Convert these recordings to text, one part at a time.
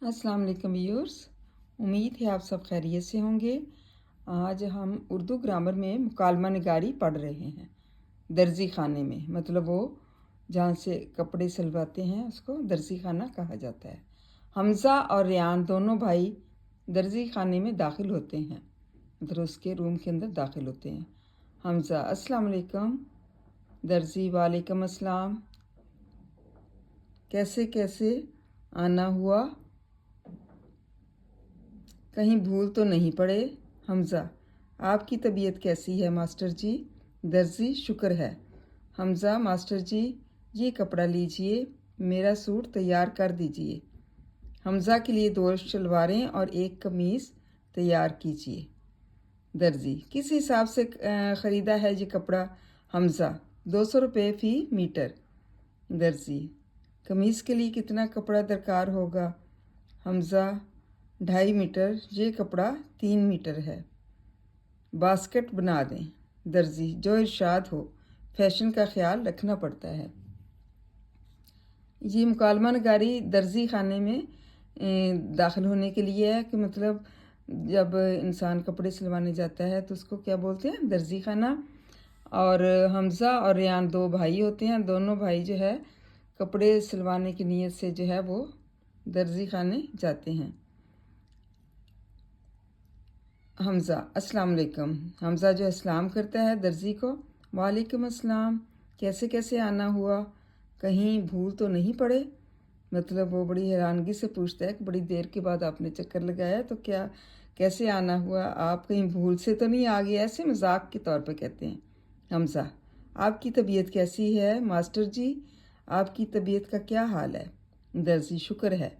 अस्सलाम वालेकुम व्यूअर्स। उम्मीद है आप सब खैरियत से होंगे। आज हम उर्दू ग्रामर में मुकालमा निगारी पढ़ रहे हैं। दर्जी खाने में मतलब वो जहाँ से कपड़े सिलवाते हैं उसको दर्जी खाना कहा जाता है। हमज़ा और रेयान दोनों भाई दर्जी खाने में दाखिल होते हैं, मतलब उसके रूम के अंदर दाखिल होते हैं। हमज़ा अस्सलाम वालेकुम। दर्जी वालेकुम अस्सलाम। कैसे कैसे आना हुआ, कहीं भूल तो नहीं पड़े। हमज़ा आपकी तबीयत कैसी है मास्टर जी? दर्जी शुक्र है। हमज़ा मास्टर जी ये कपड़ा लीजिए, मेरा सूट तैयार कर दीजिए। हमज़ा के लिए 2 शलवारें और 1 कमीज़ तैयार कीजिए। दर्जी किस हिसाब से ख़रीदा है ये कपड़ा? हमज़ा 200 रुपये फ़ी मीटर। दर्जी कमीज़ के लिए कितना कपड़ा दरकार होगा? हमज़ा 2.5 मीटर, ये कपड़ा 3 मीटर है। बास्केट बना दें। दर्जी जो इरशाद हो, फैशन का ख्याल रखना पड़ता है। ये मुकालमा नगारी दर्जी खाने में दाखिल होने के लिए है कि मतलब जब इंसान कपड़े सिलवाने जाता है तो उसको क्या बोलते हैं? दर्जी खाना। और हमज़ा और रेयान 2 भाई होते हैं। दोनों भाई जो है कपड़े सिलवाने की नीयत से जो है वो दर्जी खाने जाते हैं। हमज़ा अस्सलाम वालेकुम। हमज़ा जो अस्सलाम करता है दर्जी को, वालेकुम अस्सलाम। कैसे कैसे आना हुआ, कहीं भूल तो नहीं पड़े? मतलब वो बड़ी हैरानगी से पूछता है कि बड़ी देर के बाद आपने चक्कर लगाया तो क्या कैसे आना हुआ, आप कहीं भूल से तो नहीं आ गए? ऐसे मजाक के तौर पे कहते हैं। हमज़ा आपकी तबीयत कैसी है मास्टर जी? आपकी तबीयत का क्या हाल है? दर्जी शुक्र है।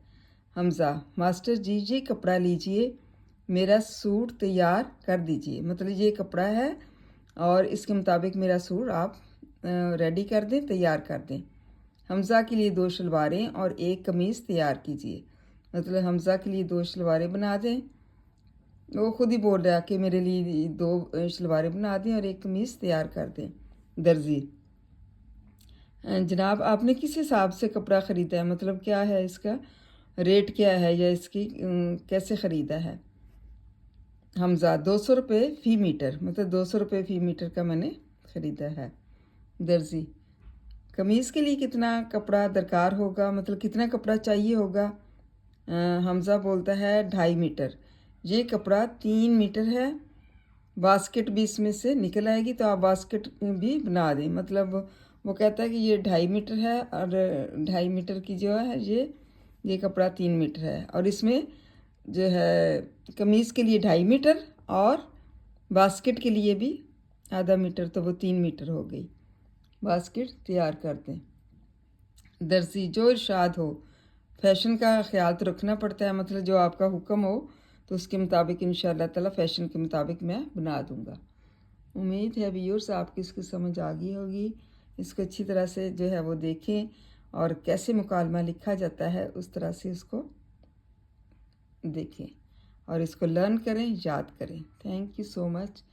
हमज़ा मास्टर जी ये कपड़ा लीजिए, मेरा सूट तैयार कर दीजिए। मतलब ये कपड़ा है और इसके मुताबिक मेरा सूट आप रेडी कर दें, तैयार कर दें। हमज़ा के लिए 2 शलवारें और 1 कमीज़ तैयार कीजिए। मतलब हमज़ा के लिए 2 शलवारें बना दें। वो खुद ही बोल रहा है कि मेरे लिए 2 शलवारें बना दें और 1 कमीज़ तैयार कर दें। दर्जी जनाब आपने किस हिसाब से कपड़ा ख़रीदा है? मतलब क्या है इसका रेट, क्या है या इसकी कैसे ख़रीदा है? हमज़ा 200 रुपये फ़ी मीटर, मतलब 200 रुपये फ़ी मीटर का मैंने ख़रीदा है। दर्जी कमीज़ के लिए कितना कपड़ा दरकार होगा, मतलब कितना कपड़ा चाहिए होगा? हमज़ा बोलता है 2.5 मीटर, ये कपड़ा 3 मीटर है। बास्केट भी इसमें से निकल आएगी तो आप बास्केट भी बना दें। मतलब वो कहता है कि ये 2.5 मीटर है और 2.5 मीटर की जो है ये कपड़ा 3 मीटर है और इसमें जो है कमीज़ के लिए 2.5 मीटर और बास्केट के लिए भी आधा मीटर, तो वो 3 मीटर हो गई। बास्केट तैयार कर दें। दर्जी जो इरशाद हो, फैशन का ख्याल तो रखना पड़ता है। मतलब जो आपका हुक्म हो तो उसके मुताबिक इंशाअल्लाह ताला फ़ैशन के मुताबिक मैं बना दूँगा। उम्मीद है व्यूअर्स आपकी इसकी समझ आ गई होगी। इसको अच्छी तरह से जो है वो देखें और कैसे मुकालमा लिखा जाता है उस तरह से उसको देखें और इसको लर्न करें, याद करें। Thank you so much.